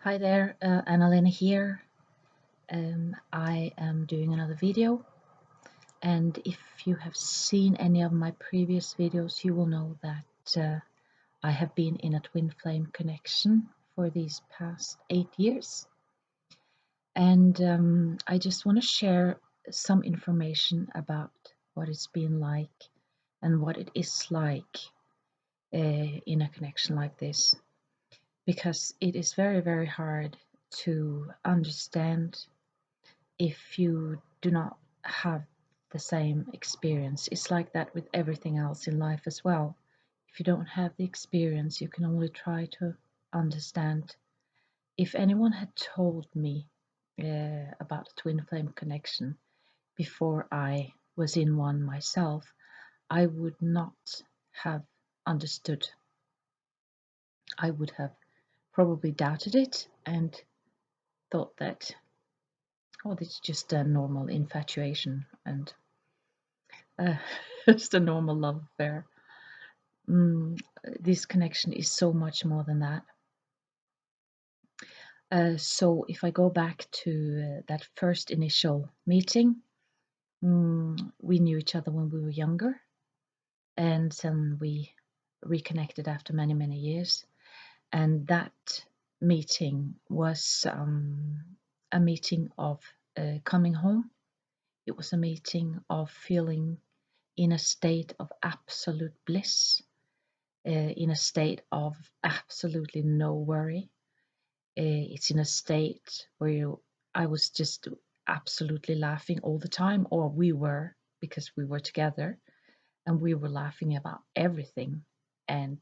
Hi there, Annalena here. I am doing another video, and if you have seen any of my previous videos, you will know that I have been in a twin flame connection for these past 8 years. And I just want to share some information about what it's been like and what it is like in a connection like this, because it is very, very hard to understand if you do not have the same experience. It's like that with everything else in life as well. If you don't have the experience, you can only try to understand. If anyone had told me about the twin flame connection before I was in one myself, I would not have understood. I would have probably doubted it and thought that, oh, this is just a normal infatuation and uh, just a normal love affair. Mm, this connection is so much more than that. So if I go back to that first initial meeting, we knew each other when we were younger, and then we reconnected after many, many years. And that meeting was a meeting of coming home. It was a meeting of feeling in a state of absolute bliss, in a state of absolutely no worry. It's in a state where I was just absolutely laughing all the time, or we were, because we were together and we were laughing about everything. And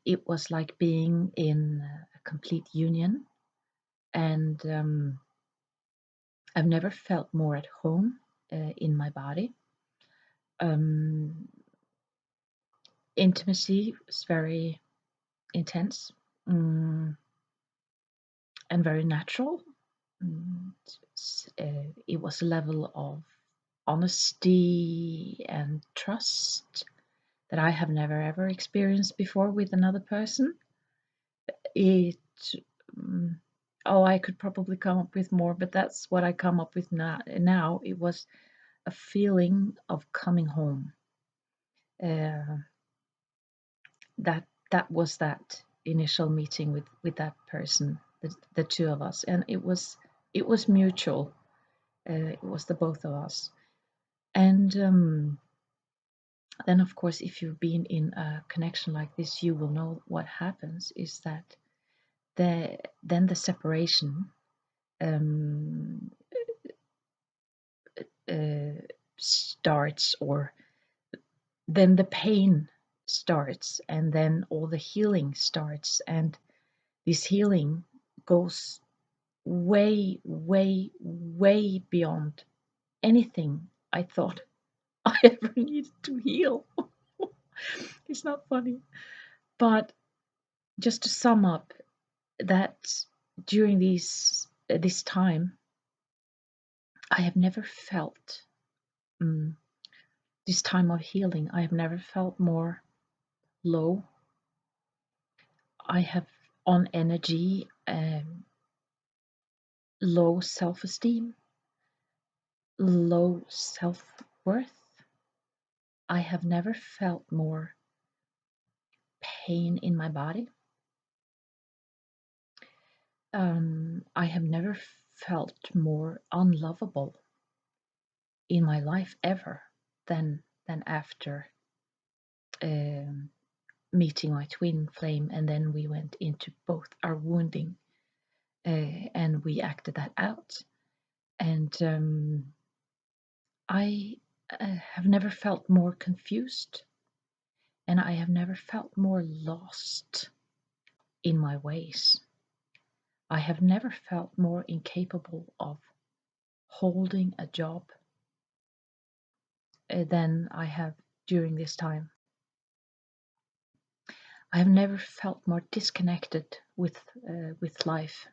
it was like being in a complete union. And I've never felt more at home in my body. Um, Intimacy was very intense. And very natural. Mm, it was a level of honesty and trust that I have never ever experienced before with another person. It, mm, oh, I could probably come up with more, but that's what I come up with now. Now it was a feeling of coming home. Uh, that was that initial meeting with that person, the two of us, and it was mutual. It was the both of us. And then, of course, if you've been in a connection like this, you will know what happens is that then the separation um, starts, or then the pain starts, and then all the healing starts. And this healing goes way, way, way beyond anything I thought I ever needed to heal. It's not funny. But just to sum up, that during this time, I have never felt um, this time of healing. I have never felt more low. I have on energy, low self-esteem, low self-worth. I have never felt more pain in my body. I have never felt more unlovable in my life ever than after um, meeting my twin flame, and then we went into both our wounding, and we acted that out. And I have never felt more confused, and I have never felt more lost in my ways. I have never felt more incapable of holding a job than I have during this time. I have never felt more disconnected with life.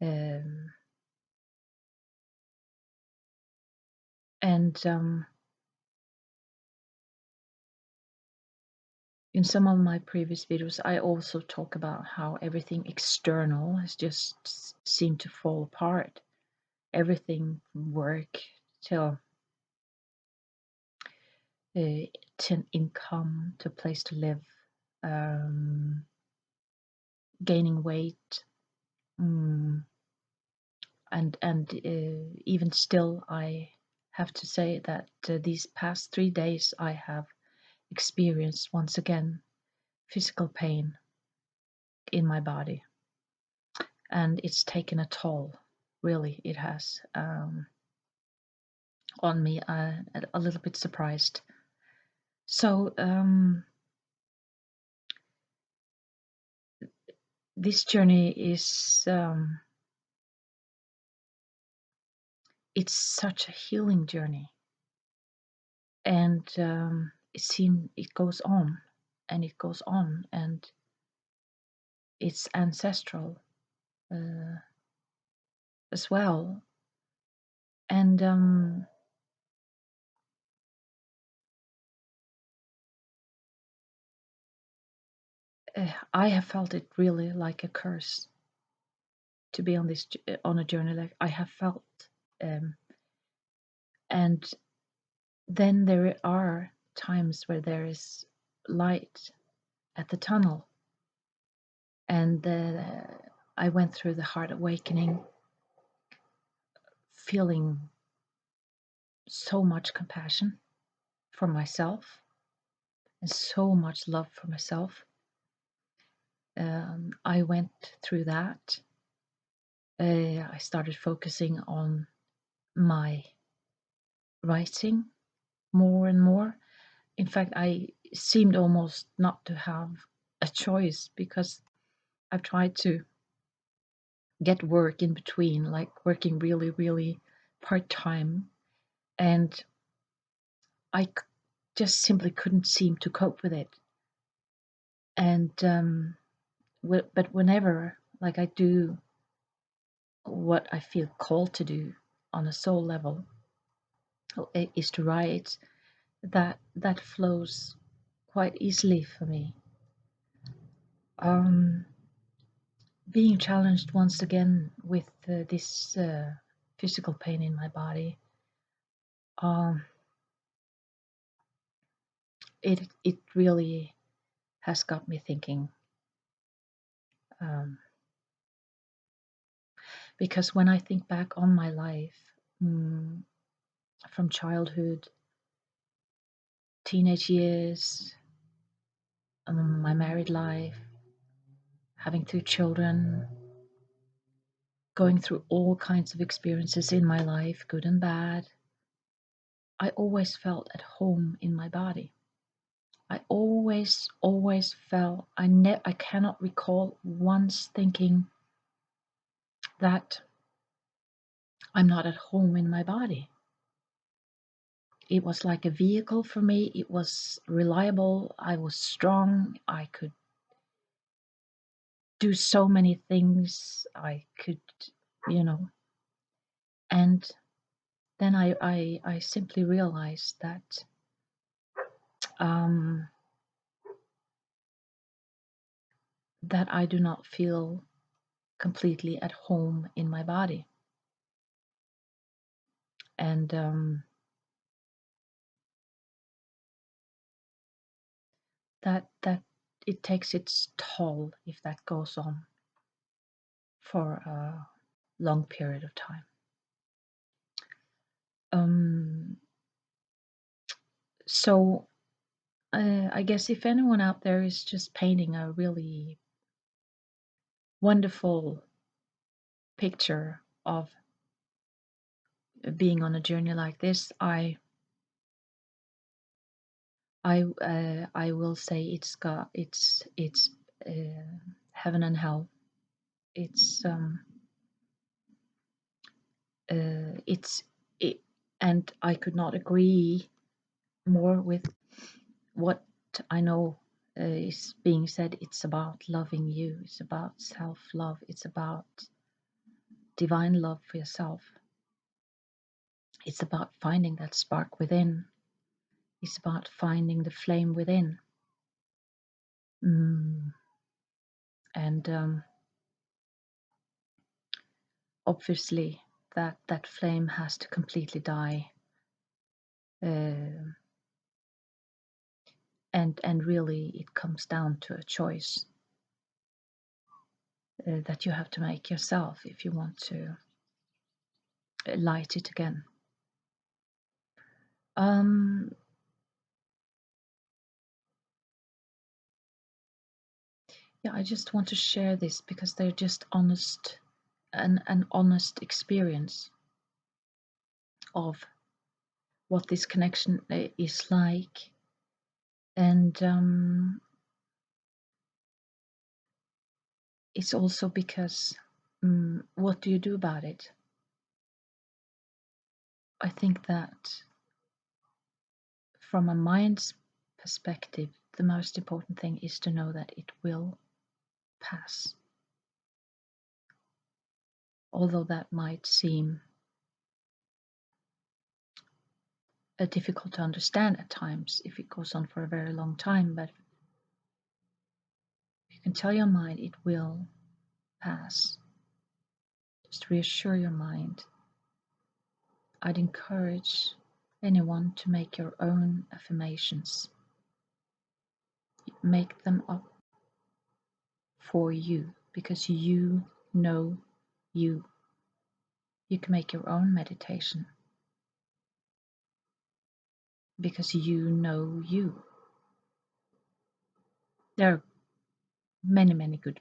Um, and In some of my previous videos, I also talk about how everything external has just seemed to fall apart. Everything from work till to an income, to a place to live, um, gaining weight, mm, and even still, I have to say that these past 3 days I have experienced once again physical pain in my body, and it's taken a toll. Really, it has, on me. A little bit surprised. So this journey is it's such a healing journey, and it goes on and it goes on, and it's ancestral uh, as well. And I have felt it really like a curse to be on this on a journey like I have felt. Um, and then there are times where there is light at the tunnel, and I went through the heart awakening, feeling so much compassion for myself and so much love for myself. I went through that. I started focusing on my writing more and more. In fact, I seemed almost not to have a choice, because I've tried to get work in between, like working really, really part time, and I just simply couldn't seem to cope with it. And but whenever, like, I do what I feel called to do on a soul level, is to write, that flows quite easily for me. Um, Being challenged once again with this physical pain in my body, um, it really has got me thinking. Um, because when I think back on my life, mm, from childhood, teenage years, my married life, having 2 children, going through all kinds of experiences in my life, good and bad, I always felt at home in my body. I always felt, I cannot recall once thinking that I'm not at home in my body. It was like a vehicle for me. It was reliable. I was strong. I could do so many things. I could, you know, and then I simply realized that um, that I do not feel completely at home in my body, and that it takes its toll if that goes on for a long period of time. Um, so I guess if anyone out there is just painting a really wonderful picture of being on a journey like this, I will say it's heaven and hell. It's it's it, and I could not agree more with what I know is being said. It's about loving you. It's about self-love. It's about divine love for yourself. It's about finding that spark within. It's about finding the flame within. Mm, and obviously that flame has to completely die, uh, and really it comes down to a choice that you have to make yourself if you want to light it again. Um, yeah, I just want to share this because they're just honest, an honest experience of what this connection is like. And it's also because what do you do about it? I think that from a mind's perspective, the most important thing is to know that it will pass. Although that might seem difficult to understand at times if it goes on for a very long time, but you can tell your mind it will pass. Just reassure your mind. I'd encourage anyone to make your own affirmations. Make them up for you because you know you. You can make your own meditation because you know you. There are many, many good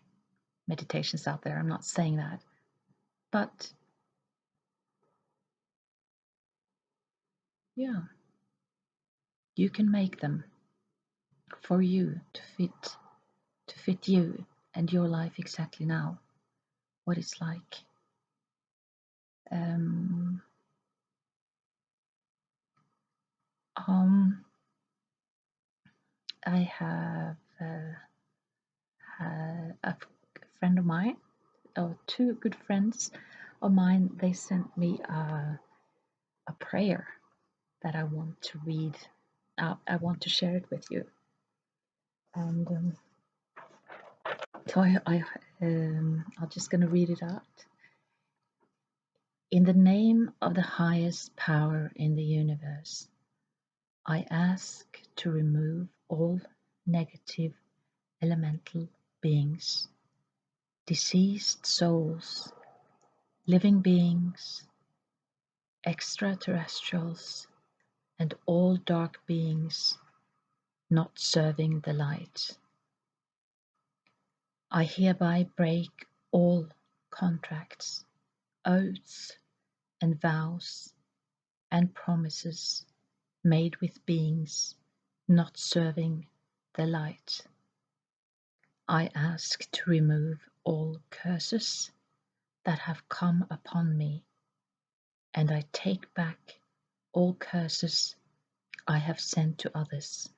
meditations out there. I'm not saying that. But yeah, you can make them for you to fit you and your life exactly now, what it's like. Um, um, I have a friend of mine, or two good friends of mine. They sent me a prayer that I want to read. I want to share it with you. And so I'm just going to read it out. In the name of the highest power in the universe, I ask to remove all negative elemental beings, deceased souls, living beings, extraterrestrials, and all dark beings not serving the light. I hereby break all contracts, oaths, and vows and promises made with beings not serving the light. I ask to remove all curses that have come upon me, and I take back all curses I have sent to others.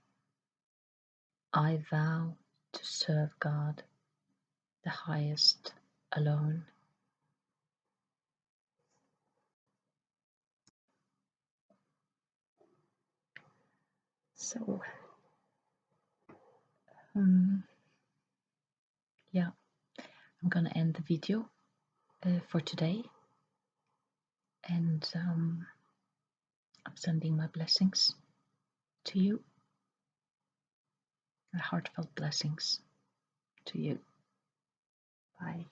I vow to serve God, the highest, alone. So, yeah, I'm gonna end the video for today, and I'm sending my blessings to you, my heartfelt blessings to you. Bye.